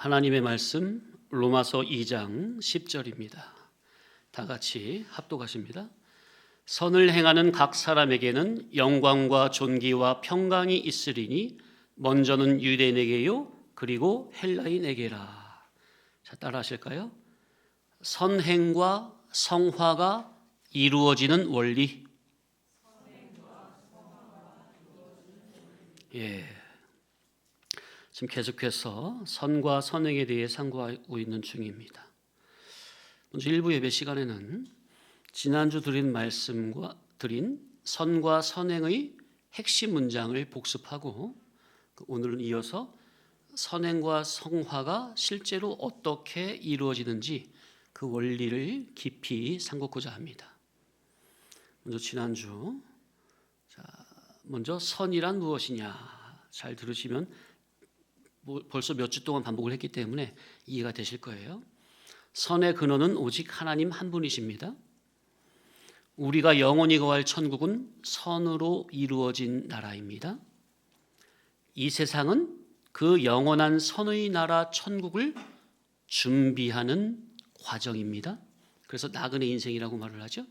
하나님의 말씀 로마서 2장 10절입니다. 다 같이 합독하십니다. 선을 행하는 각 사람에게는 영광과 존귀와 평강이 있으리니 먼저는 유대인에게요 그리고 헬라인에게라. 자, 따라 하실까요? 선행과 성화가 이루어지는 원리. 지금 계속해서 선과 선행에 대해 상고하고 있는 중입니다. 먼저 일부 예배 시간에는 지난주 드린 말씀과 드린 선과 선행의 핵심 문장을 복습하고 오늘은 이어서 선행과 성화가 실제로 어떻게 이루어지는지 그 원리를 깊이 상고하고자 합니다. 먼저 지난주 먼저 선이란 무엇이냐 잘 들으시면 벌써 몇 주 동안 반복을 했기 때문에 이해가 되실 거예요. 선의 근원은 오직 하나님 한 분이십니다. 우리가 영원히 거할 천국은 선으로 이루어진 나라입니다. 이 세상은 그 영원한 선의 나라 천국을 준비하는 과정입니다. 그래서 나그네 인생이라고 말을 하죠.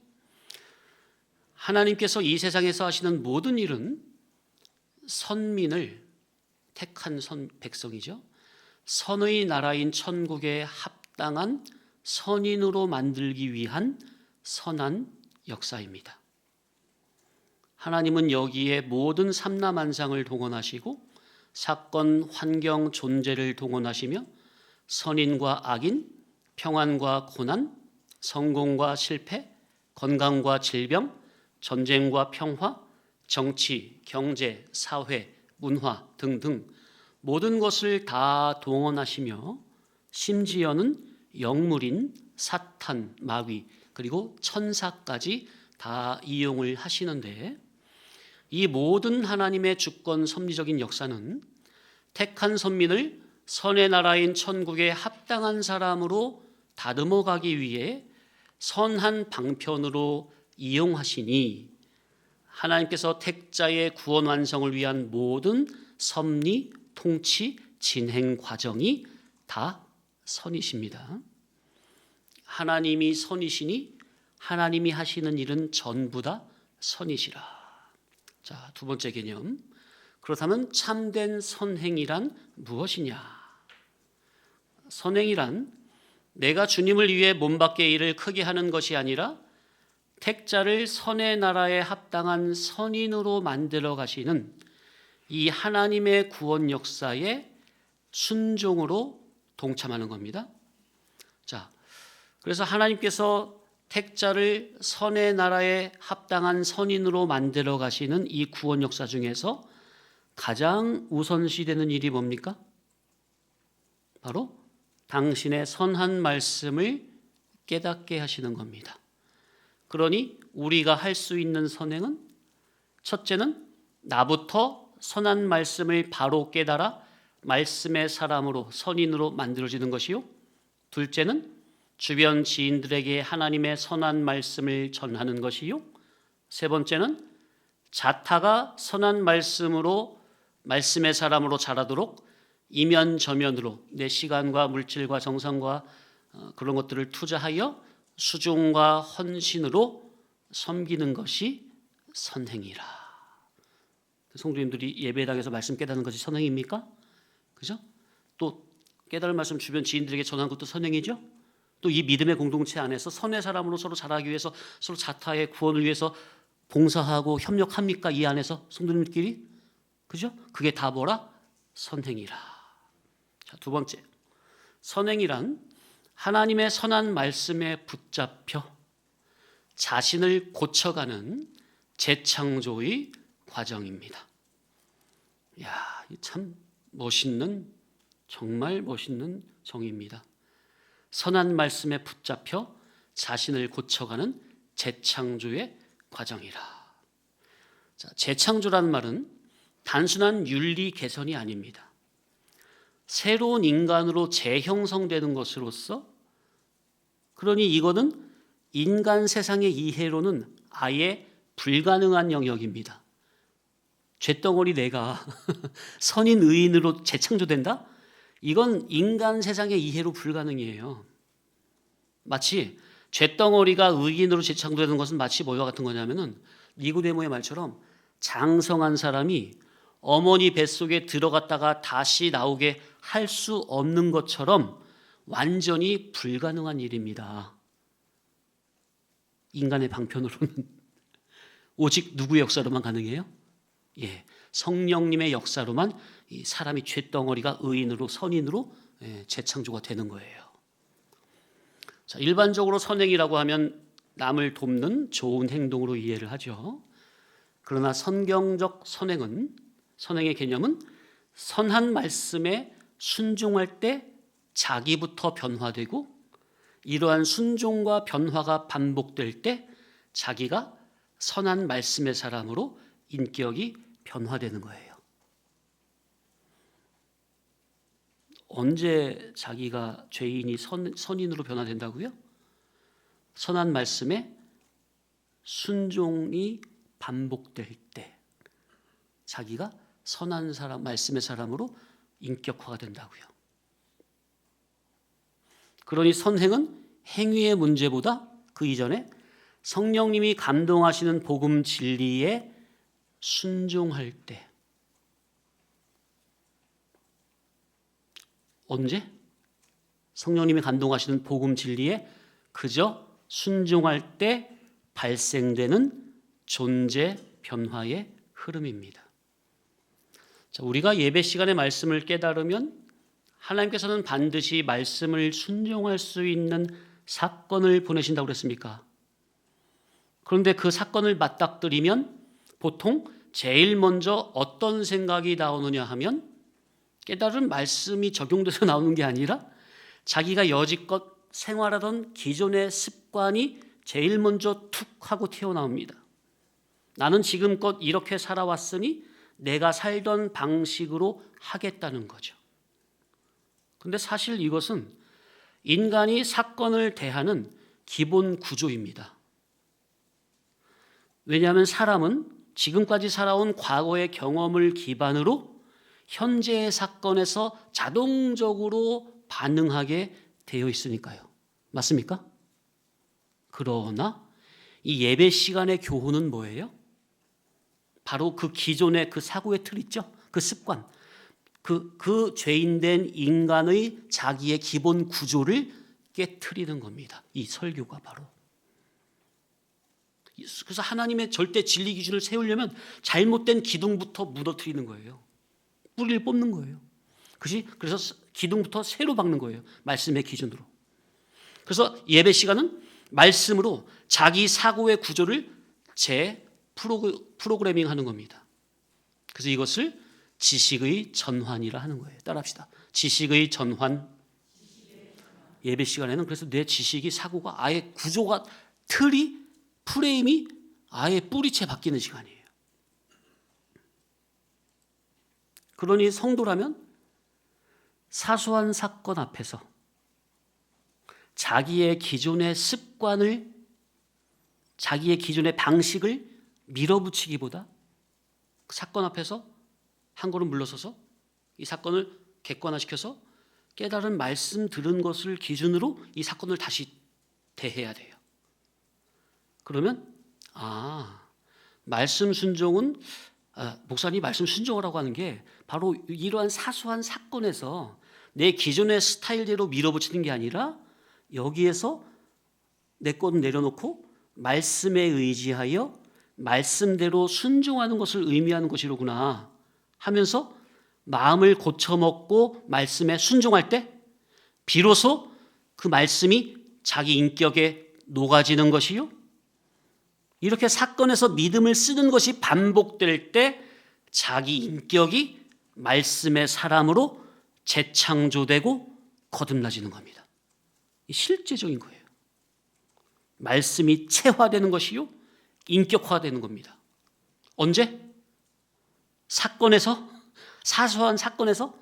하나님께서 이 세상에서 하시는 모든 일은 선민을 택한 백성이죠. 선의 나라인 천국에 합당한 선인으로 만들기 위한 선한 역사입니다. 하나님은 여기에 모든 삼라만상을 동원하시고 사건, 환경, 존재를 동원하시며 선인과 악인, 평안과 고난, 성공과 실패, 건강과 질병, 전쟁과 평화, 정치, 경제, 사회, 문화 등등 모든 것을 다 동원하시며 심지어는 영물인 사탄, 마귀 그리고 천사까지 다 이용을 하시는데 이 모든 하나님의 주권 섭리적인 역사는 택한 선민을 선의 나라인 천국에 합당한 사람으로 다듬어 가기 위해 선한 방편으로 이용하시니 하나님께서 택자의 구원 완성을 위한 모든 섭리, 통치, 진행 과정이 다 선이십니다. 하나님이 선이시니 하나님이 하시는 일은 전부 다 선이시라. 자, 두 번째 개념. 그렇다면 참된 선행이란 무엇이냐? 선행이란 내가 주님을 위해 몸 밖의 일을 크게 하는 것이 아니라 택자를 선의 나라에 합당한 선인으로 만들어 가시는 이 하나님의 구원 역사에 순종으로 동참하는 겁니다. 자, 그래서 하나님께서 택자를 선의 나라에 합당한 선인으로 만들어 가시는 이 구원 역사 중에서 가장 우선시되는 일이 뭡니까? 바로 당신의 선한 말씀을 깨닫게 하시는 겁니다. 그러니 우리가 할 수 있는 선행은 첫째는 나부터 선한 말씀을 바로 깨달아 말씀의 사람으로 선인으로 만들어지는 것이요. 둘째는 주변 지인들에게 하나님의 선한 말씀을 전하는 것이요. 세 번째는 자타가 선한 말씀으로 말씀의 사람으로 자라도록 이면저면으로 내 시간과 물질과 정성과 그런 것들을 투자하여 수종과 헌신으로 섬기는 것이 선행이라. 성도님들이 예배당에서 말씀 깨닫는 것이 선행입니까? 그죠? 또 깨달은 말씀 주변 지인들에게 전하는 것도 선행이죠. 또 이 믿음의 공동체 안에서 선의 사람으로 서로 자라기 위해서 서로 자타의 구원을 위해서 봉사하고 협력합니까? 이 안에서 성도님들끼리? 그죠? 그게 다 뭐라? 선행이라. 자, 두 번째. 선행이란 하나님의 선한 말씀에 붙잡혀 자신을 고쳐가는 재창조의 과정입니다. 이야, 참 멋있는, 정말 멋있는 정의입니다. 선한 말씀에 붙잡혀 자신을 고쳐가는 재창조의 과정이라. 자, 재창조라는 말은 단순한 윤리 개선이 아닙니다. 새로운 인간으로 재형성되는 것으로서, 그러니 이거는 인간 세상의 이해로는 아예 불가능한 영역입니다. 쇳덩어리 내가 선인 의인으로 재창조된다? 이건 인간 세상의 이해로 불가능이에요. 마치 잿덩어리가 의인으로 재창조되는 것은 마치 뭐와 같은 거냐면은 니고데모의 말처럼 장성한 사람이 어머니 뱃속에 들어갔다가 다시 나오게 할 수 없는 것처럼 완전히 불가능한 일입니다. 인간의 방편으로는 오직 누구의 역사로만 가능해요? 성령님의 역사로만 이 사람이 잿덩어리가 의인으로 선인으로 재창조가 되는 거예요. 자, 일반적으로 선행이라고 하면 남을 돕는 좋은 행동으로 이해를 하죠. 그러나 성경적 선행의 개념은 선한 말씀에 순종할 때 자기부터 변화되고 이러한 순종과 변화가 반복될 때 자기가 선한 말씀의 사람으로 인격이 변화되는 거예요. 언제 자기가 죄인이 선인으로 변화된다고요? 선한 말씀에 순종이 반복될 때 자기가 선한 사람, 말씀의 사람으로 인격화가 된다고요. 그러니 선행은 행위의 문제보다 그 이전에 성령님이 감동하시는 복음 진리에 순종할 때, 언제? 성령님이 감동하시는 복음 진리에 그저 순종할 때 발생되는 존재 변화의 흐름입니다. 자, 우리가 예배 시간에 말씀을 깨달으면 하나님께서는 반드시 말씀을 순종할 수 있는 사건을 보내신다고 그랬습니까? 그런데 그 사건을 맞닥뜨리면 보통 제일 먼저 어떤 생각이 나오느냐 하면 깨달은 말씀이 적용돼서 나오는 게 아니라 자기가 여지껏 생활하던 기존의 습관이 제일 먼저 툭 하고 튀어나옵니다. 나는 지금껏 이렇게 살아왔으니 내가 살던 방식으로 하겠다는 거죠. 근데 사실 이것은 인간이 사건을 대하는 기본 구조입니다. 왜냐하면 사람은 지금까지 살아온 과거의 경험을 기반으로 현재의 사건에서 자동적으로 반응하게 되어 있으니까요. 맞습니까? 그러나 이 예배 시간의 교훈은 뭐예요? 바로 그 기존의 그 사고의 틀 있죠? 그 습관, 그 죄인된 인간의 자기의 기본 구조를 깨트리는 겁니다. 이 설교가 바로. 그래서 하나님의 절대 진리 기준을 세우려면 잘못된 기둥부터 무너뜨리는 거예요. 뿌리를 뽑는 거예요. 그래서 기둥부터 새로 박는 거예요. 말씀의 기준으로. 그래서 예배 시간은 말씀으로 자기 사고의 구조를 프로그래밍 하는 겁니다. 그래서 이것을 지식의 전환이라 하는 거예요. 따라합시다. 지식의 전환. 예배 시간에는 그래서 내 지식이 사고가 아예 구조가 틀이 프레임이 아예 뿌리채 바뀌는 시간이에요. 그러니 성도라면 사소한 사건 앞에서 자기의 기존의 습관을, 자기의 기존의 방식을 밀어붙이기보다 사건 앞에서 한 걸음 물러서서 이 사건을 객관화시켜서 깨달은 말씀 들은 것을 기준으로 이 사건을 다시 대해야 돼요. 그러면 말씀 순종은 목사님 말씀 순종하라고 하는 게 바로 이러한 사소한 사건에서 내 기존의 스타일대로 밀어붙이는 게 아니라 여기에서 내 것은 내려놓고 말씀에 의지하여 말씀대로 순종하는 것을 의미하는 것이로구나 하면서 마음을 고쳐먹고 말씀에 순종할 때 비로소 그 말씀이 자기 인격에 녹아지는 것이요, 이렇게 사건에서 믿음을 쓰는 것이 반복될 때 자기 인격이 말씀의 사람으로 재창조되고 거듭나지는 겁니다. 실제적인 거예요. 말씀이 체화되는 것이요, 인격화되는 겁니다. 언제? 사소한 사건에서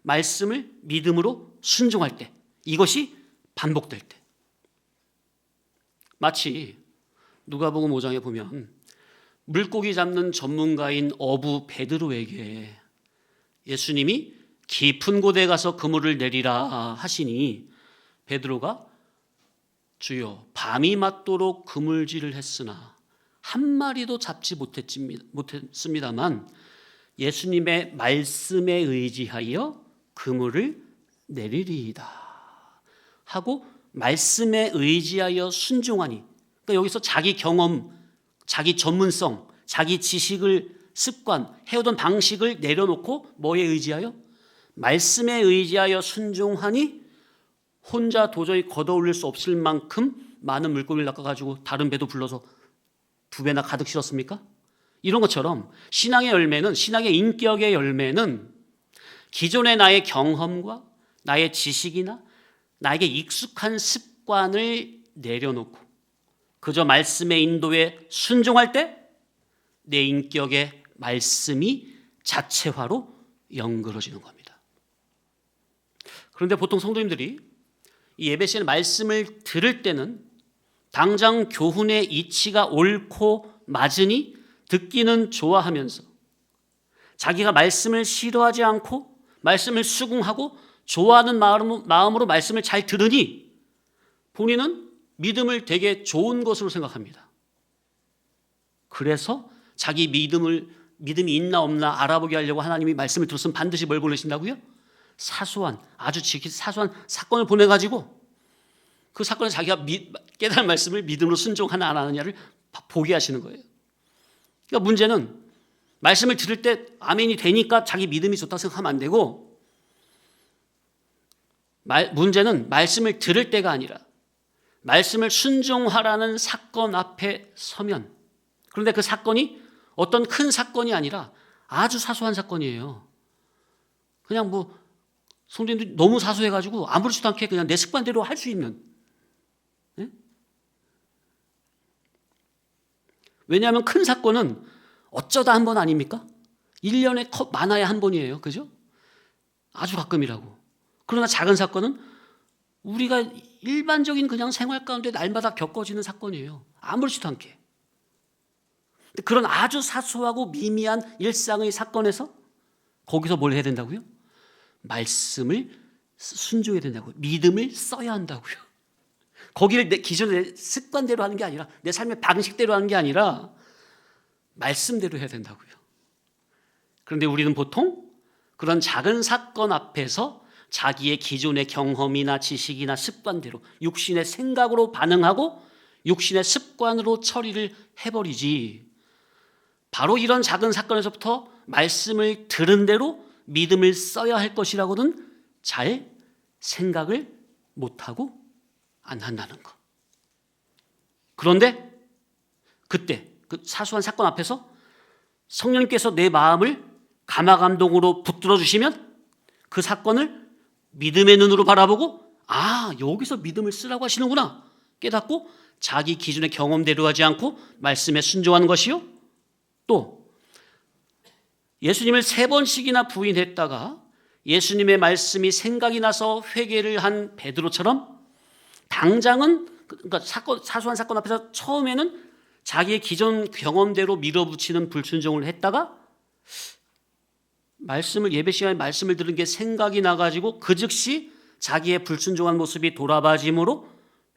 말씀을 믿음으로 순종할 때, 이것이 반복될 때. 마치 누가복음 5장에 보면 물고기 잡는 전문가인 어부 베드로에게 예수님이 깊은 곳에 가서 그물을 내리라 하시니 베드로가 주여 밤이 맞도록 그물질을 했으나 한 마리도 잡지 못했습니다만 예수님의 말씀에 의지하여 그물을 내리리이다 하고 말씀에 의지하여 순종하니, 그러니까 여기서 자기 경험, 자기 전문성, 자기 지식을 습관, 해오던 방식을 내려놓고 뭐에 의지하여? 말씀에 의지하여 순종하니 혼자 도저히 걷어올릴 수 없을 만큼 많은 물고기를 낚아가지고 다른 배도 불러서 2배나 가득 실었습니까? 이런 것처럼 신앙의 열매는, 신앙의 인격의 열매는 기존의 나의 경험과 나의 지식이나 나에게 익숙한 습관을 내려놓고 그저 말씀의 인도에 순종할 때 내 인격의 말씀이 자체화로 연결어지는 겁니다. 그런데 보통 성도님들이 이 예배 시간에 말씀을 들을 때는 당장 교훈의 이치가 옳고 맞으니 듣기는 좋아하면서 자기가 말씀을 싫어하지 않고 말씀을 수긍하고 좋아하는 마음으로 말씀을 잘 들으니 본인은 믿음을 되게 좋은 것으로 생각합니다. 그래서 자기 믿음이 있나 없나 알아보게 하려고 하나님이 말씀을 들었으면 반드시 뭘 보내신다고요? 사소한, 아주 사소한 사건을 보내가지고 그 사건에 자기가 깨달은 말씀을 믿음으로 순종하나 안 하느냐를 보게 하시는 거예요. 그러니까 문제는 말씀을 들을 때 아멘이 되니까 자기 믿음이 좋다고 생각하면 안 되고, 문제는 말씀을 들을 때가 아니라 말씀을 순종하라는 사건 앞에 서면, 그런데 그 사건이 어떤 큰 사건이 아니라 아주 사소한 사건이에요. 그냥 성도님들이 너무 사소해가지고 아무렇지도 않게 그냥 내 습관대로 할 수 있는. 네? 왜냐하면 큰 사건은 어쩌다 한 번 아닙니까? 1년에 많아야 한 번이에요. 그죠? 아주 가끔이라고. 그러나 작은 사건은 우리가 일반적인 그냥 생활 가운데 날마다 겪어지는 사건이에요. 아무렇지도 않게. 그런 아주 사소하고 미미한 일상의 사건에서 거기서 뭘 해야 된다고요? 말씀을 순종해야 된다고요. 믿음을 써야 한다고요. 거기를 내 기존의 습관대로 하는 게 아니라, 내 삶의 방식대로 하는 게 아니라 말씀대로 해야 된다고요. 그런데 우리는 보통 그런 작은 사건 앞에서 자기의 기존의 경험이나 지식이나 습관대로 육신의 생각으로 반응하고 육신의 습관으로 처리를 해버리지, 바로 이런 작은 사건에서부터 말씀을 들은 대로 믿음을 써야 할 것이라고는 잘 생각을 못하고 안 한다는 것. 그런데 그때 그 사소한 사건 앞에서 성령님께서 내 마음을 감화감동으로 붙들어 주시면 그 사건을 믿음의 눈으로 바라보고, 여기서 믿음을 쓰라고 하시는구나 깨닫고 자기 기준의 경험대로 하지 않고 말씀에 순종하는 것이요, 또 예수님을 3번씩이나 부인했다가 예수님의 말씀이 생각이 나서 회개를 한 베드로처럼 당장은, 그러니까 사소한 사건 앞에서 처음에는 자기의 기존 경험대로 밀어붙이는 불순종을 했다가 예배 시간에 말씀을 들은 게 생각이 나가지고 그 즉시 자기의 불순종한 모습이 돌아봐짐으로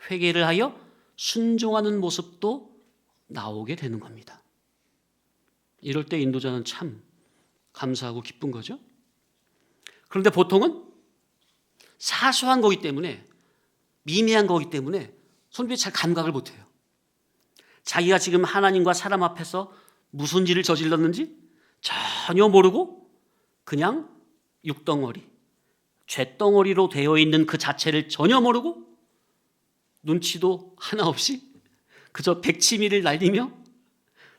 회개를 하여 순종하는 모습도 나오게 되는 겁니다. 이럴 때 인도자는 참 감사하고 기쁜 거죠. 그런데 보통은 사소한 거기 때문에, 미미한 거기 때문에 손님이 잘 감각을 못해요. 자기가 지금 하나님과 사람 앞에서 무슨 일을 저질렀는지 전혀 모르고 그냥 육덩어리, 쇳덩어리로 되어 있는 그 자체를 전혀 모르고 눈치도 하나 없이 그저 백치미를 날리며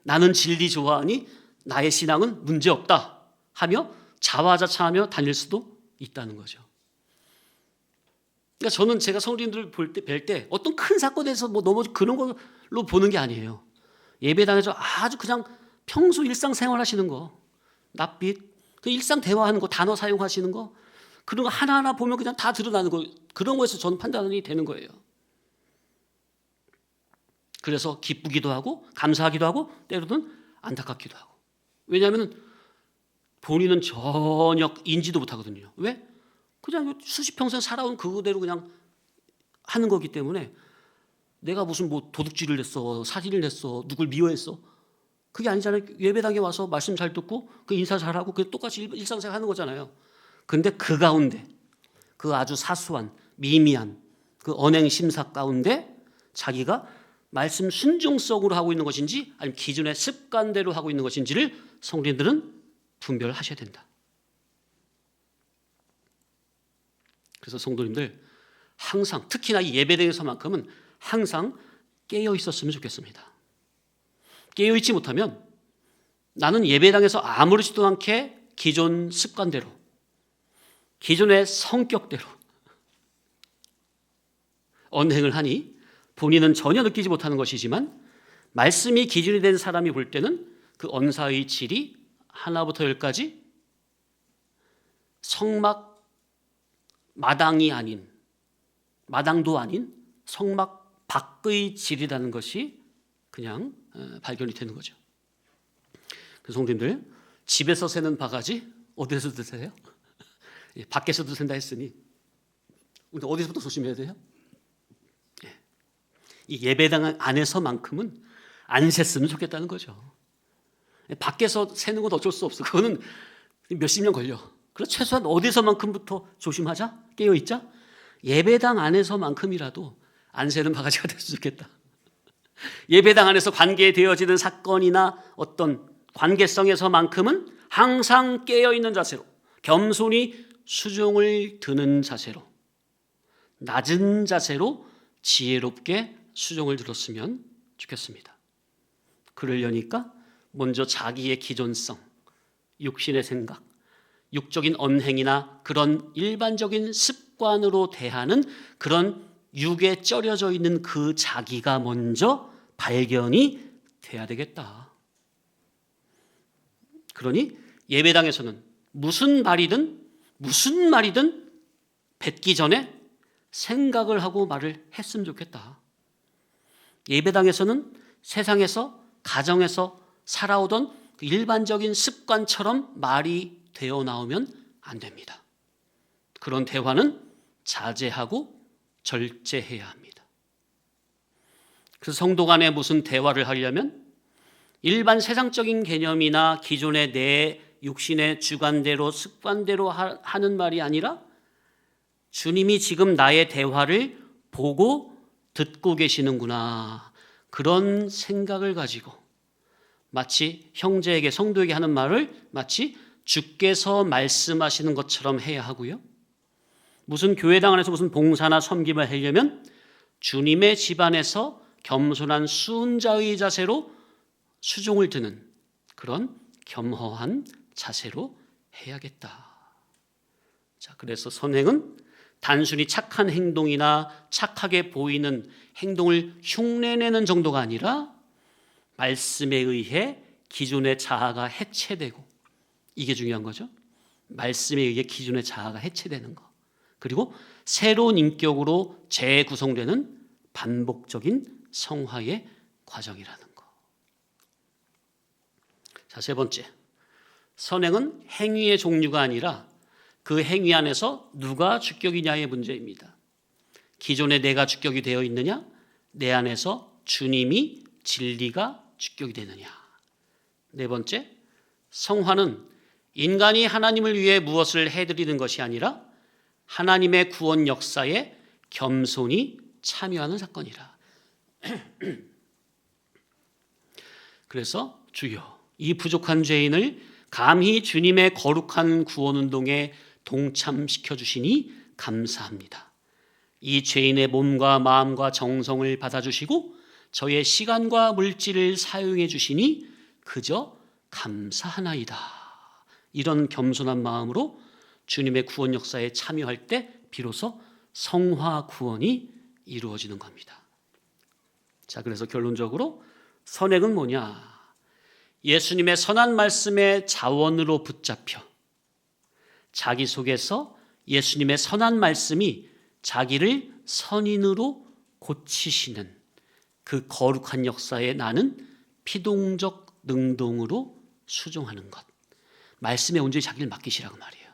나는 진리 좋아하니 나의 신앙은 문제없다 하며 자화자찬하며 다닐 수도 있다는 거죠. 그러니까 저는 제가 성도님들을 뵐 때 어떤 큰 사건에서 너무 그런 걸로 보는 게 아니에요. 예배당에서 아주 그냥 평소 일상생활 하시는 거, 낯빛, 그 일상 대화하는 거, 단어 사용하시는 거, 그런 거 하나하나 보면 그냥 다 드러나는 거, 그런 거에서 저는 판단이 되는 거예요. 그래서 기쁘기도 하고 감사하기도 하고 때로는 안타깝기도 하고. 왜냐하면 본인은 전혀 인지도 못하거든요. 왜? 그냥 수십 평생 살아온 그대로 그냥 하는 거기 때문에 내가 무슨 뭐 도둑질을 했어, 살인을 했어, 누굴 미워했어, 그게 아니잖아요. 예배당에 와서 말씀 잘 듣고 그 인사 잘하고 그 똑같이 일상생활 하는 거잖아요. 근데 그 가운데 그 아주 사소한 미미한 그 언행 심사 가운데 자기가 말씀 순종성으로 하고 있는 것인지 아니면 기존의 습관대로 하고 있는 것인지를 성도님들은 분별하셔야 된다. 그래서 성도님들 항상 특히나 이 예배당에서만큼은 항상 깨어 있었으면 좋겠습니다. 깨어 있지 못하면 나는 예배당에서 아무렇지도 않게 기존 습관대로, 기존의 성격대로 언행을 하니 본인은 전혀 느끼지 못하는 것이지만 말씀이 기준이 된 사람이 볼 때는 그 언사의 질이 하나부터 열까지 성막 마당이 아닌, 마당도 아닌 성막 밖의 질이라는 것이 그냥 발견이 되는 거죠. 그 성도님들, 집에서 새는 바가지 어디서 드세요? 밖에서도 샌다 했으니 근데 어디서부터 조심해야 돼요? 이 예배당 안에서만큼은 안 샜으면 좋겠다는 거죠. 밖에서 새는 건 어쩔 수 없어. 그거는 몇십 년 걸려. 그래서 최소한 어디서만큼부터 조심하자, 깨어있자. 예배당 안에서만큼이라도 안 새는 바가지가 됐으면 좋겠다. 예배당 안에서 관계되어지는 사건이나 어떤 관계성에서만큼은 항상 깨어있는 자세로, 겸손히 수종을 드는 자세로, 낮은 자세로 지혜롭게 수종을 들었으면 좋겠습니다. 그러려니까 먼저 자기의 기존성, 육신의 생각, 육적인 언행이나 그런 일반적인 습관으로 대하는 그런 육에 쩔여져 있는 그 자기가 먼저 발견이 돼야 되겠다. 그러니 예배당에서는 무슨 말이든 뱉기 전에 생각을 하고 말을 했으면 좋겠다. 예배당에서는 세상에서 가정에서 살아오던 일반적인 습관처럼 말이 되어 나오면 안 됩니다. 그런 대화는 자제하고 절제해야 합니다. 그래서 성도 간에 무슨 대화를 하려면 일반 세상적인 개념이나 기존의 내 육신의 주관대로 습관대로 하는 말이 아니라 주님이 지금 나의 대화를 보고 듣고 계시는구나, 그런 생각을 가지고 마치 형제에게, 성도에게 하는 말을 마치 주께서 말씀하시는 것처럼 해야 하고요. 무슨 교회당 안에서 무슨 봉사나 섬김을 하려면 주님의 집안에서 겸손한 수훈자의 자세로 수종을 드는 그런 겸허한 자세로 해야겠다. 자, 그래서 선행은 단순히 착한 행동이나 착하게 보이는 행동을 흉내내는 정도가 아니라 말씀에 의해 기존의 자아가 해체되고, 이게 중요한 거죠. 말씀에 의해 기존의 자아가 해체되는 거, 그리고 새로운 인격으로 재구성되는 반복적인 성화의 과정이라는 거. 자, 세 번째, 선행은 행위의 종류가 아니라 그 행위 안에서 누가 주격이냐의 문제입니다. 기존에 내가 주격이 되어 있느냐, 내 안에서 주님이 진리가 주격이 되느냐. 네 번째, 성화는 인간이 하나님을 위해 무엇을 해드리는 것이 아니라 하나님의 구원 역사에 겸손히 참여하는 사건이라. 그래서 주여, 이 부족한 죄인을 감히 주님의 거룩한 구원 운동에 동참시켜 주시니 감사합니다. 이 죄인의 몸과 마음과 정성을 받아주시고 저의 시간과 물질을 사용해 주시니 그저 감사하나이다. 이런 겸손한 마음으로 주님의 구원 역사에 참여할 때 비로소 성화 구원이 이루어지는 겁니다. 자, 그래서 결론적으로 선행은 뭐냐? 예수님의 선한 말씀의 자원으로 붙잡혀 자기 속에서 예수님의 선한 말씀이 자기를 선인으로 고치시는 그 거룩한 역사에 나는 피동적 능동으로 수종하는 것. 말씀에 온전히 자기를 맡기시라고 말이에요.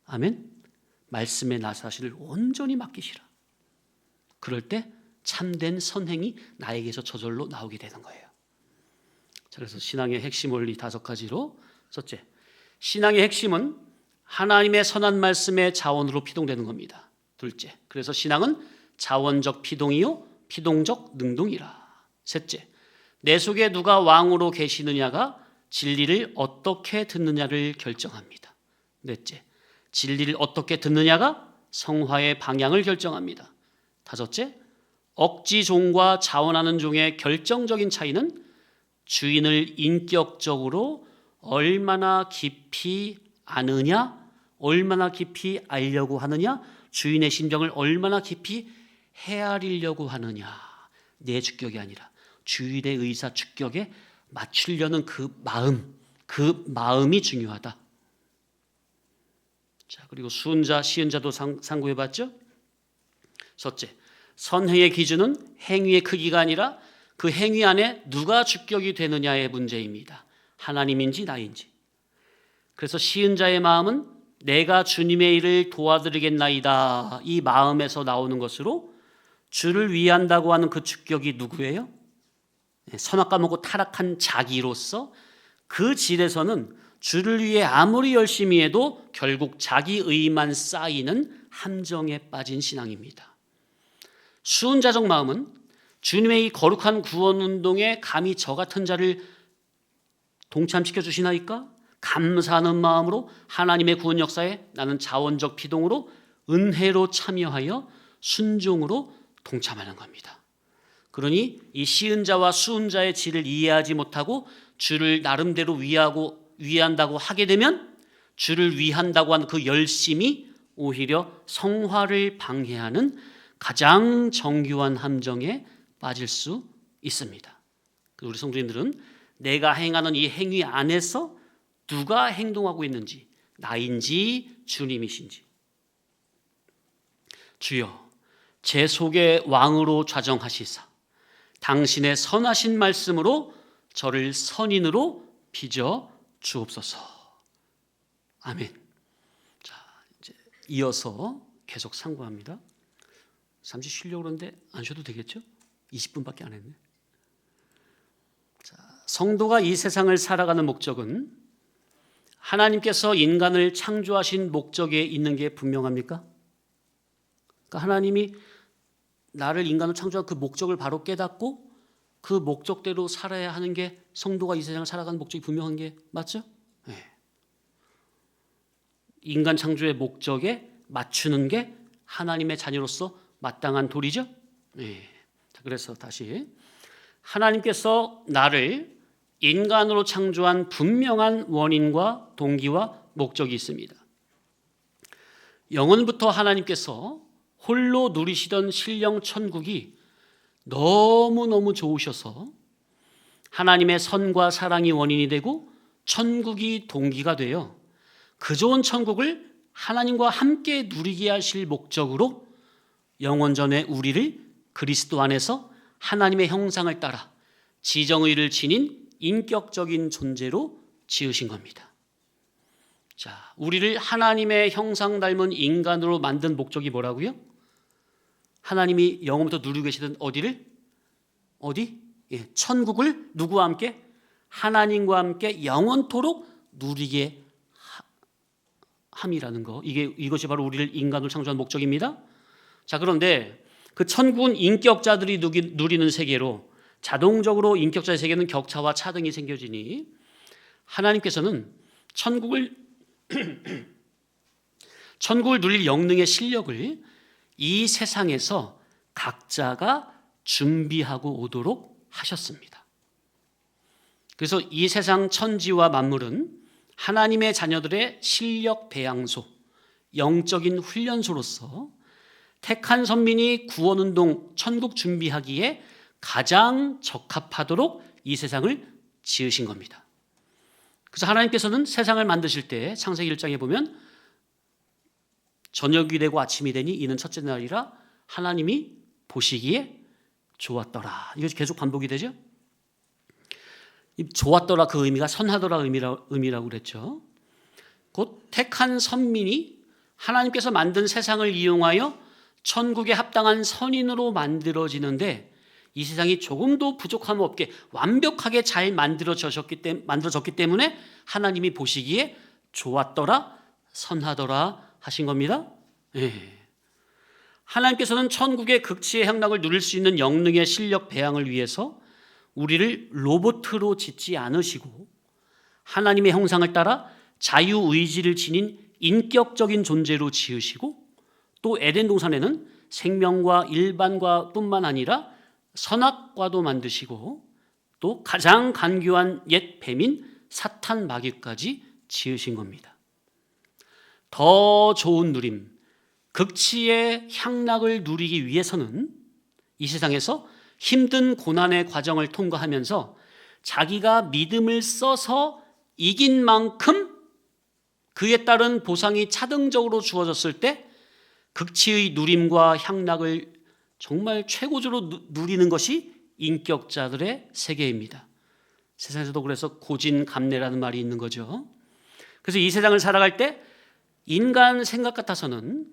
아멘. 말씀의 나 사실을 온전히 맡기시라. 그럴 때 참된 선행이 나에게서 저절로 나오게 되는 거예요. 자, 그래서 신앙의 핵심 원리 5가지로, 첫째, 신앙의 핵심은 하나님의 선한 말씀의 자원으로 피동되는 겁니다. 둘째, 그래서 신앙은 자원적 피동이요 피동적 능동이라. 셋째, 내 속에 누가 왕으로 계시느냐가 진리를 어떻게 듣느냐를 결정합니다. 넷째, 진리를 어떻게 듣느냐가 성화의 방향을 결정합니다. 다섯째, 억지 종과 자원하는 종의 결정적인 차이는 주인을 인격적으로 얼마나 깊이 아느냐, 얼마나 깊이 알려고 하느냐, 주인의 심정을 얼마나 깊이 헤아리려고 하느냐. 내 주격이 아니라 주인의 의사 주격에 맞추려는 그 마음이 중요하다. 자, 그리고 수은자, 시은자도 상고해봤죠. 첫째, 선행의 기준은 행위의 크기가 아니라 그 행위 안에 누가 주격이 되느냐의 문제입니다. 하나님인지 나인지. 그래서 시은자의 마음은 내가 주님의 일을 도와드리겠나이다, 이 마음에서 나오는 것으로 주를 위한다고 하는 그 주격이 누구예요? 선악 까먹고 타락한 자기로서 그 질에서는 주를 위해 아무리 열심히 해도 결국 자기 의만 쌓이는 함정에 빠진 신앙입니다. 수은자적 마음은 주님의 이 거룩한 구원 운동에 감히 저 같은 자를 동참시켜 주시나이까? 감사하는 마음으로 하나님의 구원 역사에 나는 자원적 피동으로 은혜로 참여하여 순종으로 동참하는 겁니다. 그러니 이 시은자와 수은자의 질을 이해하지 못하고 주를 나름대로 위한다고 하게 되면 주를 위한다고 하는 그 열심이 오히려 성화를 방해하는 가장 정교한 함정에 빠질 수 있습니다. 우리 성도님들은 내가 행하는 이 행위 안에서 누가 행동하고 있는지, 나인지 주님이신지. 주여, 제 속에 왕으로 좌정하시사 당신의 선하신 말씀으로 저를 선인으로 빚어 주옵소서. 아멘. 자, 이제 이어서 계속 상고합니다. 잠시 쉬려고 그러는데 안 쉬어도 되겠죠? 20분밖에 안 했네. 자, 성도가 이 세상을 살아가는 목적은 하나님께서 인간을 창조하신 목적에 있는 게 분명합니까? 그러니까 하나님이 나를 인간으로 창조한 그 목적을 바로 깨닫고 그 목적대로 살아야 하는 게 성도가 이 세상을 살아가는 목적이 분명한 게 맞죠? 네. 인간 창조의 목적에 맞추는 게 하나님의 자녀로서 마땅한 도리죠? 네. 그래서 다시 하나님께서 나를 인간으로 창조한 분명한 원인과 동기와 목적이 있습니다. 영원부터 하나님께서 홀로 누리시던 신령 천국이 너무너무 좋으셔서 하나님의 선과 사랑이 원인이 되고 천국이 동기가 되어 그 좋은 천국을 하나님과 함께 누리게 하실 목적으로 영원전에 우리를 그리스도 안에서 하나님의 형상을 따라 지정의를 지닌 인격적인 존재로 지으신 겁니다. 자, 우리를 하나님의 형상 닮은 인간으로 만든 목적이 뭐라고요? 하나님이 영원부터 누리고 계시던 어디를? 어디? 예, 천국을 누구와 함께? 하나님과 함께 영원토록 누리게 함이라는 거. 이것이 바로 우리를 인간으로 창조한 목적입니다. 자, 그런데 그 천국은 인격자들이 누리는 세계로 자동적으로 인격자의 세계는 격차와 차등이 생겨지니 하나님께서는 천국을 누릴 영능의 실력을 이 세상에서 각자가 준비하고 오도록 하셨습니다. 그래서 이 세상 천지와 만물은 하나님의 자녀들의 실력 배양소, 영적인 훈련소로서 택한 선민이 구원운동, 천국 준비하기에 가장 적합하도록 이 세상을 지으신 겁니다. 그래서 하나님께서는 세상을 만드실 때 창세기 1장에 보면 저녁이 되고 아침이 되니 이는 첫째 날이라 하나님이 보시기에 좋았더라. 이것이 계속 반복이 되죠. 이 좋았더라 그 의미가 선하더라 의미라고 그랬죠. 곧 택한 선민이 하나님께서 만든 세상을 이용하여 천국에 합당한 선인으로 만들어지는데 이 세상이 조금도 부족함 없게 완벽하게 잘 만들어졌기 때문에 하나님이 보시기에 좋았더라 선하더라 하신 겁니다. 예. 하나님께서는 천국의 극치의 향락을 누릴 수 있는 영능의 실력 배양을 위해서 우리를 로봇으로 짓지 않으시고 하나님의 형상을 따라 자유의지를 지닌 인격적인 존재로 지으시고 또 에덴 동산에는 생명과 일반과 뿐만 아니라 선악과도 만드시고 또 가장 간교한 옛 뱀인 사탄 마귀까지 지으신 겁니다. 더 좋은 누림, 극치의 향락을 누리기 위해서는 이 세상에서 힘든 고난의 과정을 통과하면서 자기가 믿음을 써서 이긴 만큼 그에 따른 보상이 차등적으로 주어졌을 때 극치의 누림과 향락을 정말 최고조로 누리는 것이 인격자들의 세계입니다. 세상에서도 그래서 고진감래라는 말이 있는 거죠. 그래서 이 세상을 살아갈 때 인간 생각 같아서는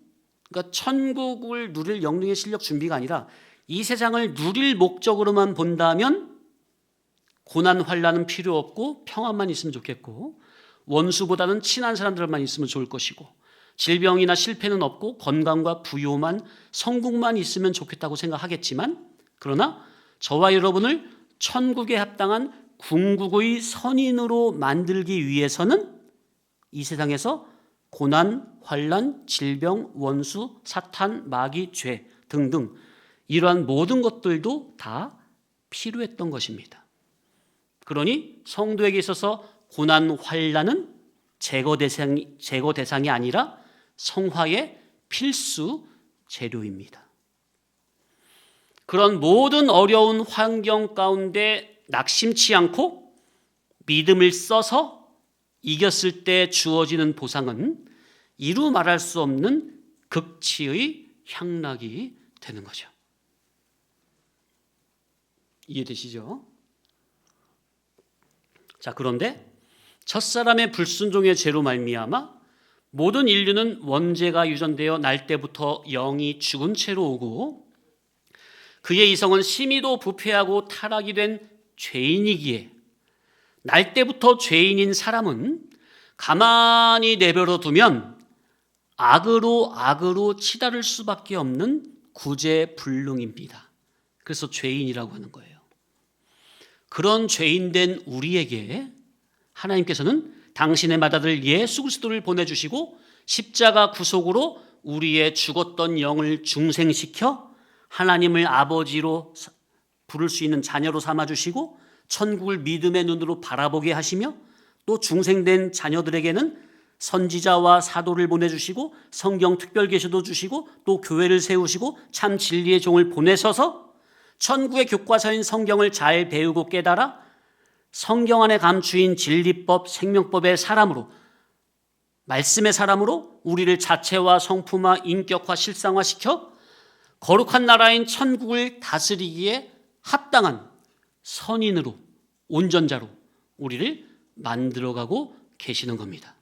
그러니까 천국을 누릴 영능의 실력 준비가 아니라 이 세상을 누릴 목적으로만 본다면 고난 환난은 필요 없고 평안만 있으면 좋겠고 원수보다는 친한 사람들만 있으면 좋을 것이고 질병이나 실패는 없고 건강과 부요만 성공만 있으면 좋겠다고 생각하겠지만 그러나 저와 여러분을 천국에 합당한 궁극의 선인으로 만들기 위해서는 이 세상에서 고난, 환난, 질병, 원수, 사탄, 마귀, 죄 등등 이러한 모든 것들도 다 필요했던 것입니다. 그러니 성도에게 있어서 고난, 환난은 제거 대상이 아니라 성화의 필수 재료입니다. 그런 모든 어려운 환경 가운데 낙심치 않고 믿음을 써서 이겼을 때 주어지는 보상은 이루 말할 수 없는 극치의 향락이 되는 거죠. 이해되시죠? 자, 그런데 첫사람의 불순종의 죄로 말미암아 모든 인류는 원죄가 유전되어 날 때부터 영이 죽은 채로 오고 그의 이성은 심히도 부패하고 타락이 된 죄인이기에 날 때부터 죄인인 사람은 가만히 내버려 두면 악으로 치달을 수밖에 없는 구제불능입니다. 그래서 죄인이라고 하는 거예요. 그런 죄인된 우리에게 하나님께서는 당신의 맏아들 예수 그리스도를 보내주시고 십자가 구속으로 우리의 죽었던 영을 중생시켜 하나님을 아버지로 부를 수 있는 자녀로 삼아주시고 천국을 믿음의 눈으로 바라보게 하시며 또 중생된 자녀들에게는 선지자와 사도를 보내주시고 성경 특별계시도 주시고 또 교회를 세우시고 참 진리의 종을 보내셔서 천국의 교과서인 성경을 잘 배우고 깨달아 성경 안에 감추인 진리법, 생명법의 사람으로 말씀의 사람으로 우리를 자체화, 성품화, 인격화, 실상화시켜 거룩한 나라인 천국을 다스리기에 합당한 선인으로 온전자로 우리를 만들어가고 계시는 겁니다.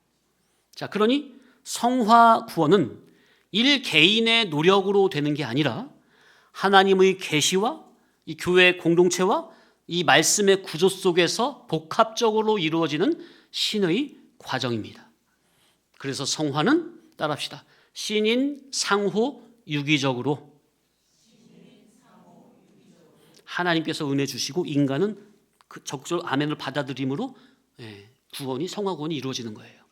자, 그러니 성화 구원은 일 개인의 노력으로 되는 게 아니라 하나님의 계시와 이 교회 공동체와 이 말씀의 구조 속에서 복합적으로 이루어지는 신의 과정입니다. 그래서 성화는 따라합시다. 신인 상호 유기적으로 하나님께서 은혜 주시고 인간은 그 적극적으로 아멘을 받아들임으로 구원이 성화 구원이 이루어지는 거예요.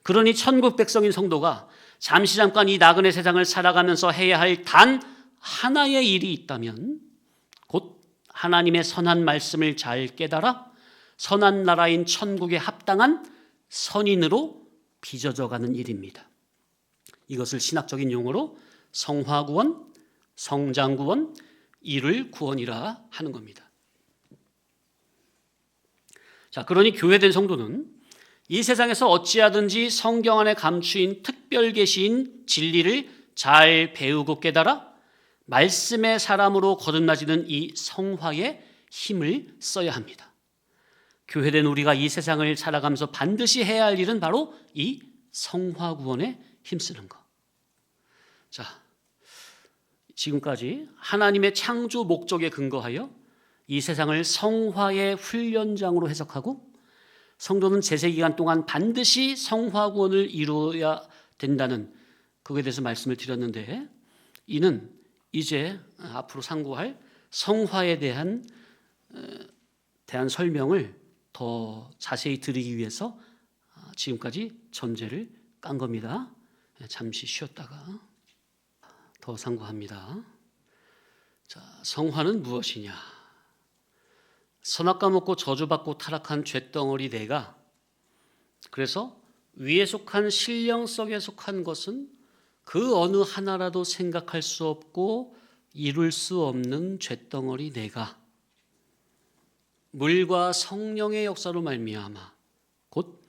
그러니 천국 백성인 성도가 잠깐 이 나그네 세상을 살아가면서 해야 할 단 하나의 일이 있다면 곧 하나님의 선한 말씀을 잘 깨달아 선한 나라인 천국에 합당한 선인으로 빚어져가는 일입니다. 이것을 신학적인 용어로 성화구원, 성장구원, 이를 구원이라 하는 겁니다. 자, 그러니 교회된 성도는 이 세상에서 어찌하든지 성경 안에 감추인 특별 계시인 진리를 잘 배우고 깨달아 말씀의 사람으로 거듭나지는 이 성화에 힘을 써야 합니다. 교회된 우리가 이 세상을 살아가면서 반드시 해야 할 일은 바로 이 성화 구원에 힘쓰는 것. 자, 지금까지 하나님의 창조 목적에 근거하여 이 세상을 성화의 훈련장으로 해석하고 성도는 제세 기간 동안 반드시 성화 구원을 이루어야 된다는 그것에 대해서 말씀을 드렸는데, 이는 이제 앞으로 상고할 성화에 대한 설명을 더 자세히 드리기 위해서 지금까지 전제를 깐 겁니다. 잠시 쉬었다가 더 상고합니다. 자, 성화는 무엇이냐? 선악과 먹고 저주받고 타락한 쇳덩어리 내가, 그래서 위에 속한 신령석에 속한 것은 그 어느 하나라도 생각할 수 없고 이룰 수 없는 쇳덩어리 내가 물과 성령의 역사로 말미암아, 곧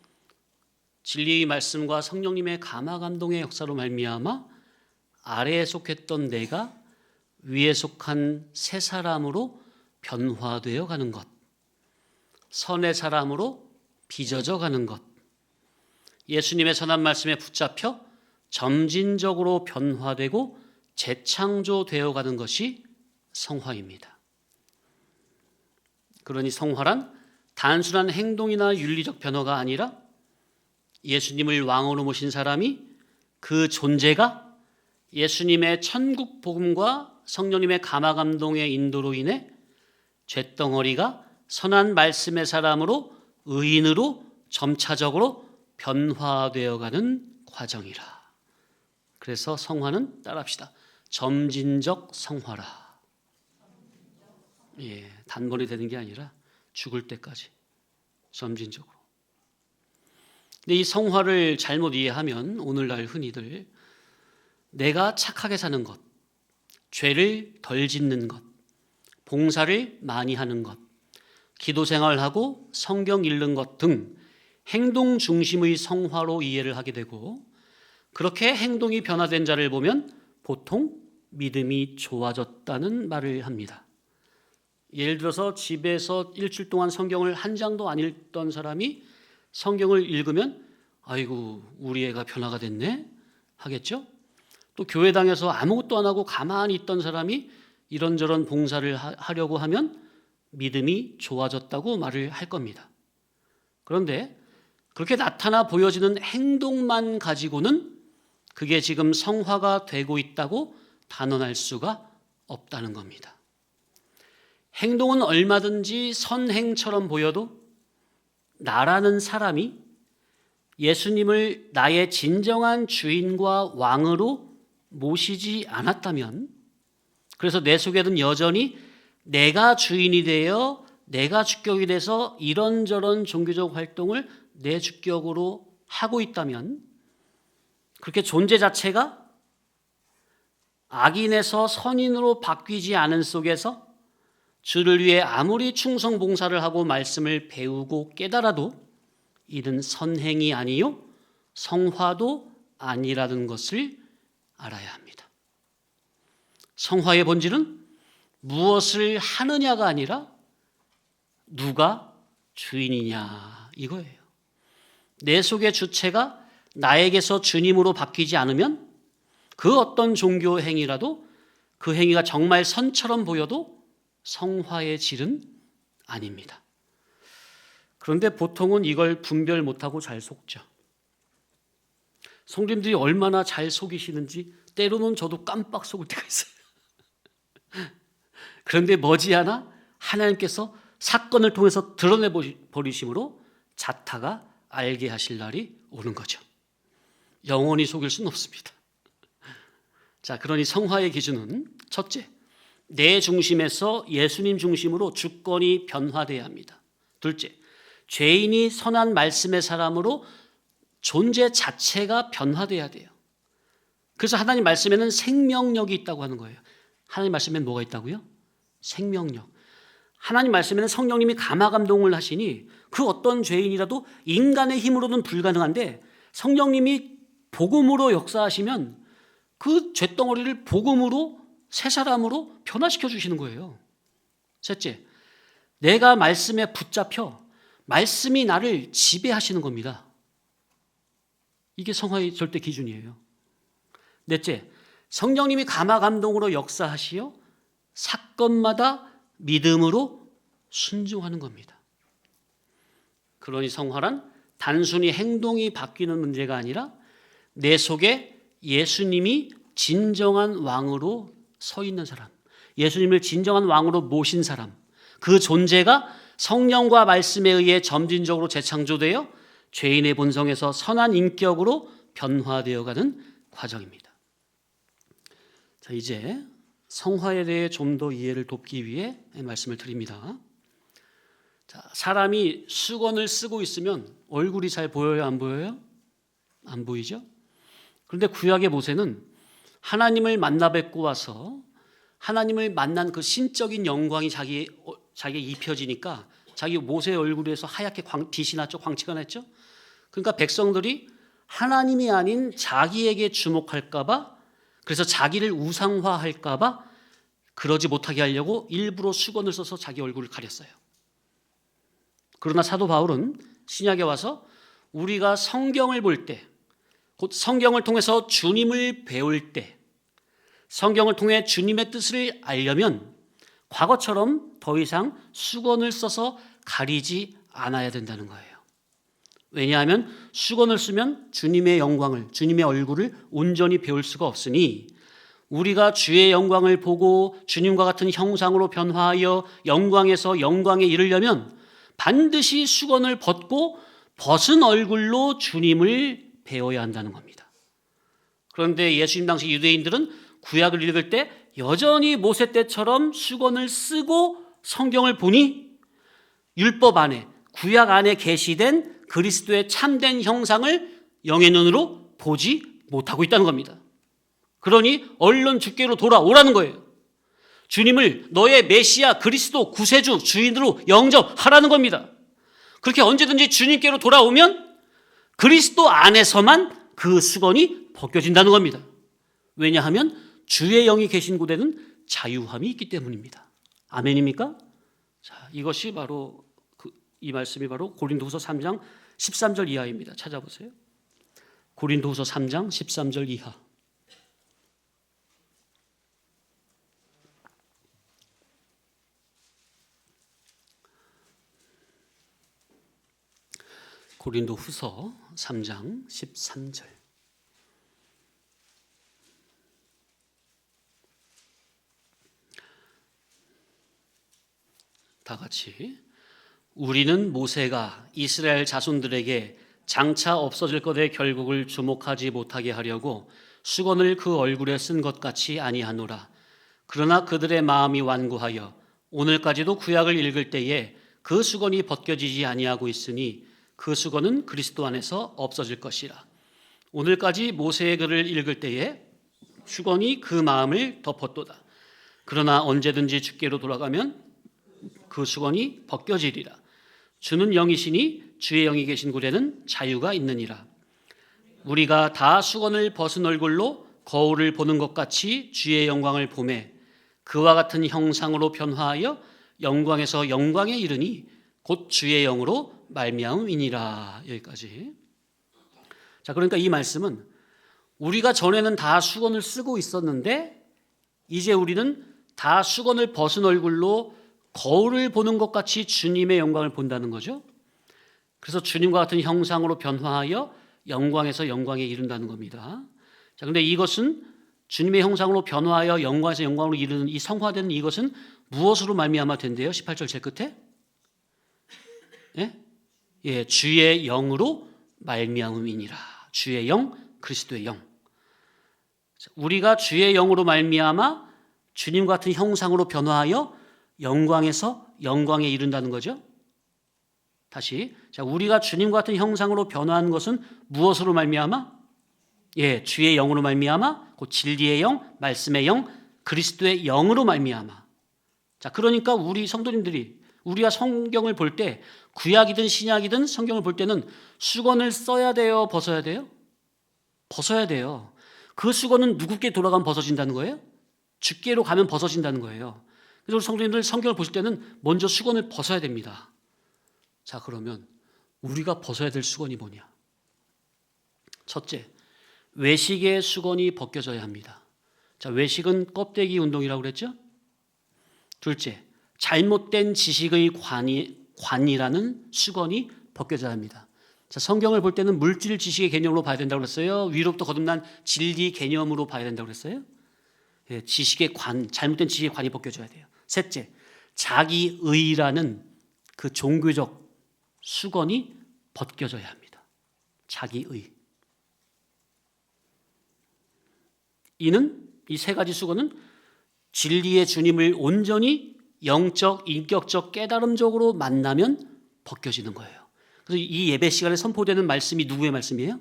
진리의 말씀과 성령님의 감화 감동의 역사로 말미암아 아래에 속했던 내가 위에 속한 새 사람으로 변화되어 가는 것, 선의 사람으로 빚어져 가는 것, 예수님의 선한 말씀에 붙잡혀 점진적으로 변화되고 재창조되어 가는 것이 성화입니다. 그러니 성화란 단순한 행동이나 윤리적 변화가 아니라 예수님을 왕으로 모신 사람이 그 존재가 예수님의 천국 복음과 성령님의 감화 감동의 인도로 인해 쇳덩어리가 선한 말씀의 사람으로 의인으로 점차적으로 변화되어 가는 과정이라. 그래서 성화는 따라합시다. 점진적 성화라. 예, 단번에 되는 게 아니라 죽을 때까지 점진적으로. 근데 이 성화를 잘못 이해하면 오늘날 흔히들 내가 착하게 사는 것, 죄를 덜 짓는 것, 봉사를 많이 하는 것, 기도 생활하고 성경 읽는 것 등 행동 중심의 성화로 이해를 하게 되고, 그렇게 행동이 변화된 자를 보면 보통 믿음이 좋아졌다는 말을 합니다. 예를 들어서 집에서 일주일 동안 성경을 한 장도 안 읽던 사람이 성경을 읽으면 아이고 우리 애가 변화가 됐네 하겠죠. 또 교회당에서 아무것도 안 하고 가만히 있던 사람이 이런저런 봉사를 하려고 하면 믿음이 좋아졌다고 말을 할 겁니다. 그런데 그렇게 나타나 보여지는 행동만 가지고는 그게 지금 성화가 되고 있다고 단언할 수가 없다는 겁니다. 행동은 얼마든지 선행처럼 보여도 나라는 사람이 예수님을 나의 진정한 주인과 왕으로 모시지 않았다면, 그래서 내 속에는 여전히 내가 주인이 되어 내가 주격이 돼서 이런저런 종교적 활동을 내 주격으로 하고 있다면, 그렇게 존재 자체가 악인에서 선인으로 바뀌지 않은 속에서 주를 위해 아무리 충성 봉사를 하고 말씀을 배우고 깨달아도 이는 선행이 아니요 성화도 아니라는 것을 알아야 합니다. 성화의 본질은 무엇을 하느냐가 아니라 누가 주인이냐 이거예요. 내 속의 주체가 나에게서 주님으로 바뀌지 않으면 그 어떤 종교 행위라도 그 행위가 정말 선처럼 보여도 성화의 질은 아닙니다. 그런데 보통은 이걸 분별 못하고 잘 속죠. 성도님들이 얼마나 잘 속이시는지 때로는 저도 깜빡 속을 때가 있어요. 그런데 머지않아 하나님께서 사건을 통해서 드러내 버리심으로 자타가 알게 하실 날이 오는 거죠. 영원히 속일 수는 없습니다. 자, 그러니 성화의 기준은 첫째, 내 중심에서 예수님 중심으로 주권이 변화돼야 합니다. 둘째, 죄인이 선한 말씀의 사람으로 존재 자체가 변화돼야 돼요. 그래서 하나님 말씀에는 생명력이 있다고 하는 거예요. 하나님 말씀에는 뭐가 있다고요? 생명력. 하나님 말씀에는 성령님이 감화 감동을 하시니 그 어떤 죄인이라도 인간의 힘으로는 불가능한데 성령님이 복음으로 역사하시면 그 쇳덩어리를 복음으로 새 사람으로 변화시켜 주시는 거예요. 셋째, 내가 말씀에 붙잡혀 말씀이 나를 지배하시는 겁니다. 이게 성화의 절대 기준이에요. 넷째, 성령님이 감화 감동으로 역사하시어 사건마다 믿음으로 순종하는 겁니다. 그러니 성화란 단순히 행동이 바뀌는 문제가 아니라 내 속에 예수님이 진정한 왕으로 서 있는 사람, 예수님을 진정한 왕으로 모신 사람, 그 존재가 성령과 말씀에 의해 점진적으로 재창조되어 죄인의 본성에서 선한 인격으로 변화되어가는 과정입니다. 자, 이제 성화에 대해 좀 더 이해를 돕기 위해 말씀을 드립니다. 자, 사람이 수건을 쓰고 있으면 얼굴이 잘 보여요, 안 보여요? 안 보이죠? 그런데 구약의 모세는 하나님을 만나 뵙고 와서 하나님을 만난 그 신적인 영광이 자기에 입혀지니까 자기 모세의 얼굴에서 하얗게 빛이 났죠, 광채가 났죠. 그러니까 백성들이 하나님이 아닌 자기에게 주목할까 봐, 그래서 자기를 우상화할까 봐 그러지 못하게 하려고 일부러 수건을 써서 자기 얼굴을 가렸어요. 그러나 사도 바울은 신약에 와서 우리가 성경을 볼 때, 곧 성경을 통해서 주님을 배울 때, 성경을 통해 주님의 뜻을 알려면 과거처럼 더 이상 수건을 써서 가리지 않아야 된다는 거예요. 왜냐하면 수건을 쓰면 주님의 영광을, 주님의 얼굴을 온전히 배울 수가 없으니 우리가 주의 영광을 보고 주님과 같은 형상으로 변화하여 영광에서 영광에 이르려면 반드시 수건을 벗고 벗은 얼굴로 주님을 배워야 한다는 겁니다. 그런데 예수님 당시 유대인들은 구약을 읽을 때 여전히 모세 때처럼 수건을 쓰고 성경을 보니 율법 안에, 구약 안에 계시된 그리스도의 참된 형상을 영의 눈으로 보지 못하고 있다는 겁니다. 그러니 얼른 주께로 돌아오라는 거예요. 주님을 너의 메시아, 그리스도, 구세주, 주인으로 영접하라는 겁니다. 그렇게 언제든지 주님께로 돌아오면 그리스도 안에서만 그 수건이 벗겨진다는 겁니다. 왜냐하면 주의 영이 계신 곳에는 자유함이 있기 때문입니다. 아멘입니까? 자, 이것이 바로 이 말씀이 바로 고린도후서 3장 13절 이하입니다. 찾아보세요. 고린도후서 3장 13절 이하. 고린도후서 3장 13절. 다 같이. 우리는 모세가 이스라엘 자손들에게 장차 없어질 것의 결국을 주목하지 못하게 하려고 수건을 그 얼굴에 쓴 것 같이 아니하노라. 그러나 그들의 마음이 완고하여 오늘까지도 구약을 읽을 때에 그 수건이 벗겨지지 아니하고 있으니 그 수건은 그리스도 안에서 없어질 것이라. 오늘까지 모세의 글을 읽을 때에 수건이 그 마음을 덮었도다. 그러나 언제든지 주께로 돌아가면 그 수건이 벗겨지리라. 주는 영이시니 주의 영이 계신 곳에는 자유가 있느니라. 우리가 다 수건을 벗은 얼굴로 거울을 보는 것 같이 주의 영광을 보매 그와 같은 형상으로 변화하여 영광에서 영광에 이르니 곧 주의 영으로 말미암음이니라. 여기까지. 자, 그러니까 이 말씀은 우리가 전에는 다 수건을 쓰고 있었는데 이제 우리는 다 수건을 벗은 얼굴로 거울을 보는 것 같이 주님의 영광을 본다는 거죠. 그래서 주님과 같은 형상으로 변화하여 영광에서 영광에 이른다는 겁니다. 자, 근데 이것은 주님의 형상으로 변화하여 영광에서 영광으로 이르는 이 성화되는 이것은 무엇으로 말미암아 된대요? 18절 제일 끝에. 예, 주의 영으로 말미암음이니라. 주의 영, 그리스도의 영. 우리가 주의 영으로 말미암아 주님 같은 형상으로 변화하여 영광에서 영광에 이른다는 거죠. 다시, 자, 우리가 주님 같은 형상으로 변화한 것은 무엇으로 말미암아? 예, 주의 영으로 말미암아, 곧 진리의 영, 말씀의 영, 그리스도의 영으로 말미암아. 자, 그러니까 우리 성도님들이 우리가 성경을 볼 때 구약이든 신약이든 성경을 볼 때는 수건을 써야 돼요, 벗어야 돼요? 벗어야 돼요. 그 수건은 누구께 돌아가면 벗어진다는 거예요? 주께로 가면 벗어진다는 거예요. 그래서 우리 성도님들 성경을 보실 때는 먼저 수건을 벗어야 됩니다. 자, 그러면 우리가 벗어야 될 수건이 뭐냐? 첫째, 외식의 수건이 벗겨져야 합니다. 자, 외식은 껍데기 운동이라고 그랬죠? 둘째, 잘못된 지식의 관이라는 수건이 벗겨져야 합니다. 자, 성경을 볼 때는 물질 지식의 개념으로 봐야 된다고 그랬어요? 위로부터 거듭난 진리 개념으로 봐야 된다고 그랬어요? 예, 지식의 관, 잘못된 지식의 관이 벗겨져야 돼요. 셋째, 자기의라는 그 종교적 수건이 벗겨져야 합니다. 자기의. 이 세 가지 수건은 진리의 주님을 온전히 영적, 인격적, 깨달음적으로 만나면 벗겨지는 거예요. 그래서 이 예배 시간에 선포되는 말씀이 누구의 말씀이에요?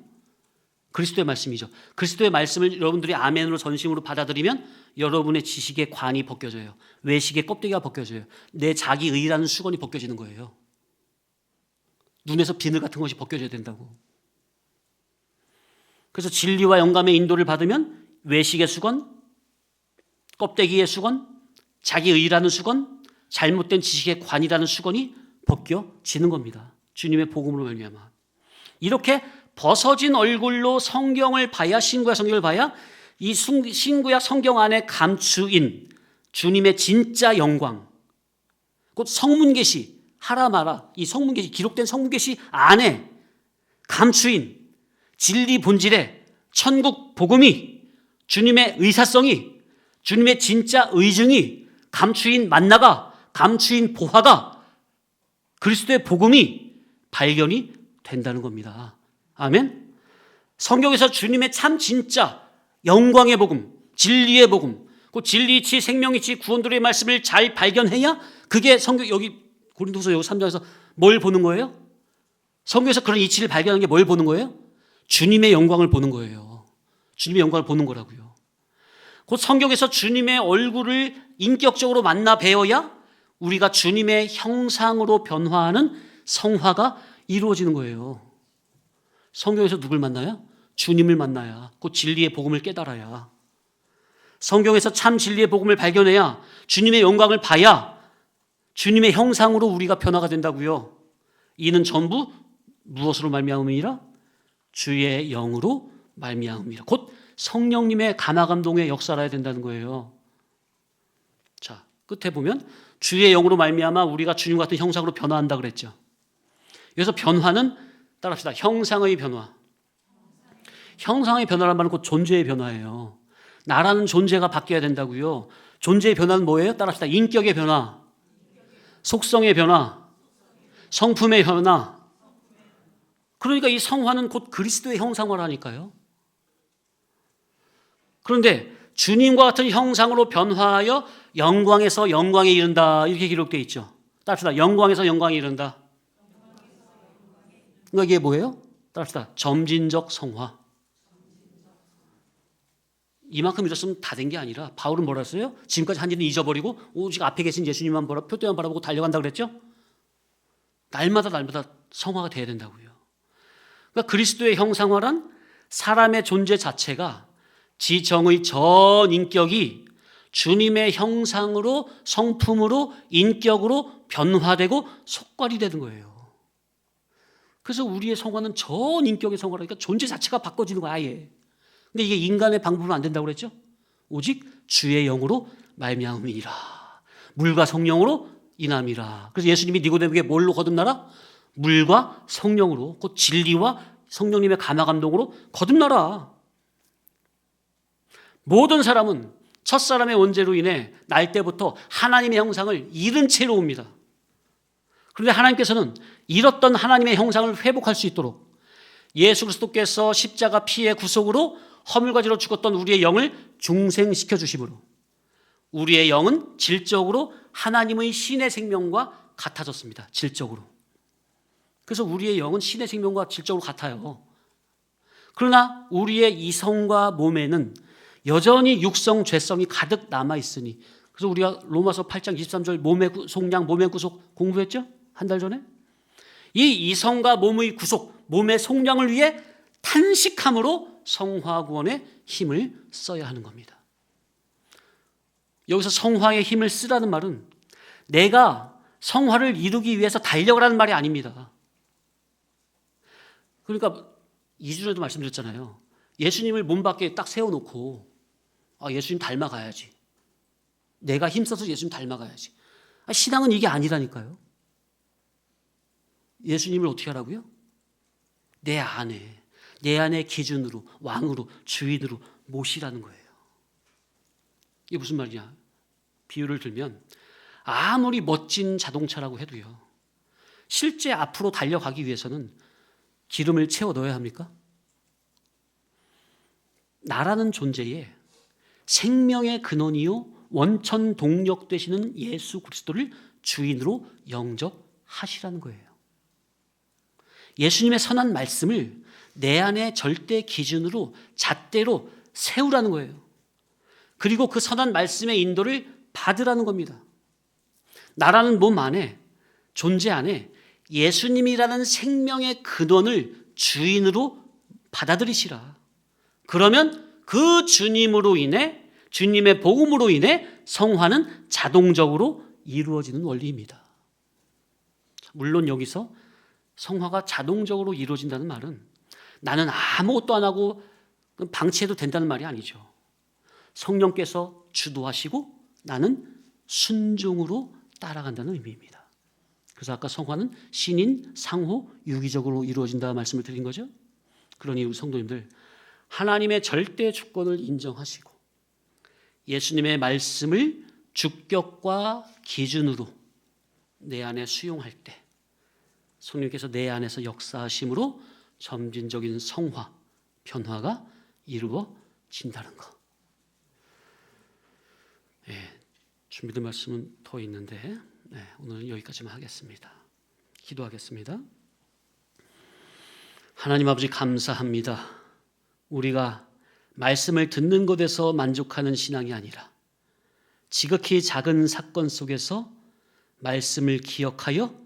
그리스도의 말씀이죠. 그리스도의 말씀을 여러분들이 아멘으로 전심으로 받아들이면 여러분의 지식의 관이 벗겨져요. 외식의 껍데기가 벗겨져요. 내 자기의라는 수건이 벗겨지는 거예요. 눈에서 비늘 같은 것이 벗겨져야 된다고. 그래서 진리와 영감의 인도를 받으면 외식의 수건, 껍데기의 수건, 자기의라는 수건, 잘못된 지식의 관이라는 수건이 벗겨지는 겁니다. 주님의 복음으로 말미암아. 이렇게 벗어진 얼굴로 성경을 봐야, 신구약 성경을 봐야 이 신구약 성경 안에 감추인 주님의 진짜 영광, 곧 성문계시, 하라 마라, 이 성문계시, 기록된 성문계시 안에 감추인 진리 본질의 천국 복음이, 주님의 의사성이, 주님의 진짜 의증이, 감추인 만나가, 감추인 보화가, 그리스도의 복음이 발견이 된다는 겁니다. 아멘. 성경에서 주님의 참 진짜 영광의 복음, 진리의 복음, 그 진리이치 생명이치 구원들의 말씀을 잘 발견해야 그게 성경, 여기 고린도서 여기 3장에서 뭘 보는 거예요? 성경에서 그런 이치를 발견한 게 뭘 보는 거예요? 주님의 영광을 보는 거예요. 주님의 영광을 보는 거라고요. 곧 성경에서 주님의 얼굴을 인격적으로 만나 배워야 우리가 주님의 형상으로 변화하는 성화가 이루어지는 거예요. 성경에서 누굴 만나야? 주님을 만나야. 곧 진리의 복음을 깨달아야. 성경에서 참 진리의 복음을 발견해야 주님의 영광을 봐야 주님의 형상으로 우리가 변화가 된다고요. 이는 전부 무엇으로 말미암음이라? 주의 영으로 말미암음이라. 곧 성령님의 감화감동의 역사라야 된다는 거예요. 자, 끝에 보면 주의 영으로 말미암아 우리가 주님 같은 형상으로 변화한다 그랬죠. 여기서 변화는 따라합시다. 형상의 변화. 형상의 변화란 말은 곧 존재의 변화예요. 나라는 존재가 바뀌어야 된다고요. 존재의 변화는 뭐예요? 따라합시다. 인격의 변화, 속성의 변화, 성품의 변화. 그러니까 이 성화는 곧 그리스도의 형상화라니까요. 그런데 주님과 같은 형상으로 변화하여 영광에서 영광에 이른다, 이렇게 기록되어 있죠. 따라합시다. 영광에서 영광에 이른다. 그러니까 이게 뭐예요? 따라합시다. 점진적 성화. 이만큼 잃었으면 다 된 게 아니라 바울은 뭐라 했어요? 지금까지 한 일은 잊어버리고 오직 앞에 계신 예수님만 표대만 바라보고 달려간다 그랬죠? 날마다 성화가 돼야 된다고요. 그러니까 그리스도의 형상화란 사람의 존재 자체가 지정의 전 인격이 주님의 형상으로, 성품으로, 인격으로 변화되고 속괄이 되는 거예요. 그래서 우리의 성화는 전 인격의 성화라니까 존재 자체가 바꿔지는 거야, 아예. 근데 이게 인간의 방법은 안 된다고 그랬죠? 오직 주의 영으로 말미암음이니라. 물과 성령으로 인함이라. 그래서 예수님이 니고데모에게 뭘로 거듭나라? 물과 성령으로, 곧 진리와 성령님의 감화감동으로 거듭나라. 모든 사람은 첫사람의 원죄로 인해 날 때부터 하나님의 형상을 잃은 채로 옵니다. 그런데 하나님께서는 잃었던 하나님의 형상을 회복할 수 있도록 예수 그리스도께서 십자가 피의 구속으로 허물과지로 죽었던 우리의 영을 중생시켜 주심으로 우리의 영은 질적으로 하나님의 신의 생명과 같아졌습니다. 질적으로. 그래서 우리의 영은 신의 생명과 질적으로 같아요. 그러나 우리의 이성과 몸에는 여전히 육성, 죄성이 가득 남아있으니, 그래서 우리가 로마서 8장 23절 몸의 속량, 몸의 구속 공부했죠? 한 달 전에. 이 이성과 몸의 구속, 몸의 속량을 위해 탄식함으로 성화구원의 힘을 써야 하는 겁니다. 여기서 성화의 힘을 쓰라는 말은 내가 성화를 이루기 위해서 달력을 하는 말이 아닙니다. 그러니까 2주 전에도 말씀드렸잖아요. 예수님을 문 밖에 딱 세워놓고 예수님 닮아가야지. 내가 힘써서 예수님 닮아가야지. 신앙은 이게 아니라니까요. 예수님을 어떻게 하라고요? 내 안에 기준으로, 왕으로, 주인으로 모시라는 거예요. 이게 무슨 말이냐? 비유를 들면 아무리 멋진 자동차라고 해도요, 실제 앞으로 달려가기 위해서는 기름을 채워 넣어야 합니까? 나라는 존재에 생명의 근원이요 원천 동력 되시는 예수 그리스도를 주인으로 영접하시라는 거예요. 예수님의 선한 말씀을 내 안에 절대 기준으로 잣대로 세우라는 거예요. 그리고 그 선한 말씀의 인도를 받으라는 겁니다. 나라는 몸 안에, 존재 안에 예수님이라는 생명의 근원을 주인으로 받아들이시라. 그러면 그 주님으로 인해, 주님의 복음으로 인해 성화는 자동적으로 이루어지는 원리입니다. 물론 여기서 성화가 자동적으로 이루어진다는 말은 나는 아무것도 안 하고 방치해도 된다는 말이 아니죠. 성령께서 주도하시고 나는 순종으로 따라간다는 의미입니다. 그래서 아까 성화는 신인, 상호, 유기적으로 이루어진다 말씀을 드린 거죠. 그러니 우리 성도님들, 하나님의 절대 주권을 인정하시고 예수님의 말씀을 주격과 기준으로 내 안에 수용할 때 성령께서 내 안에서 역사하심으로 점진적인 성화, 변화가 이루어진다는 것. 준비된 말씀은 더 있는데 오늘은 여기까지만 하겠습니다. 기도하겠습니다. 하나님 아버지 감사합니다. 우리가 말씀을 듣는 것에서 만족하는 신앙이 아니라 지극히 작은 사건 속에서 말씀을 기억하여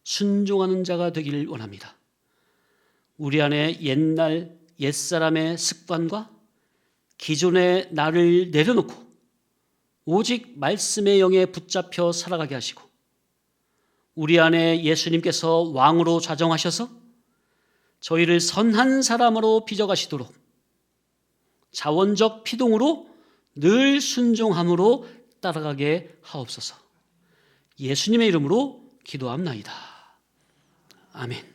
순종하는 자가 되기를 원합니다. 우리 안에 옛사람의 습관과 기존의 나를 내려놓고 오직 말씀의 영에 붙잡혀 살아가게 하시고 우리 안에 예수님께서 왕으로 좌정하셔서 저희를 선한 사람으로 빚어가시도록 자원적 피동으로 늘 순종함으로 따라가게 하옵소서. 예수님의 이름으로 기도합나이다. 아멘.